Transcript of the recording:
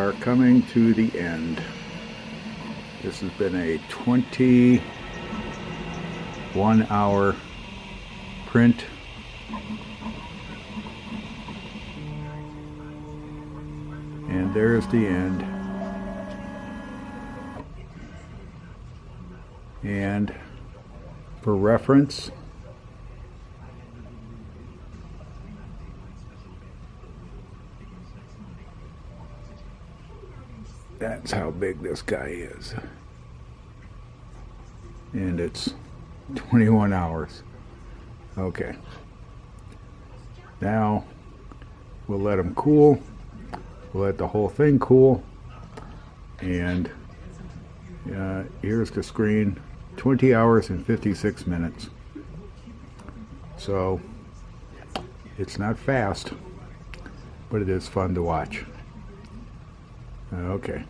are coming to the end. This has been a 21-hour print. And there's the end. And for reference, that's how big this guy is. And it's 21 hours. Okay. Now we'll let him cool. We'll let the whole thing cool. And here's the screen. 20 hours and 56 minutes. So it's not fast, but it is fun to watch. Okay.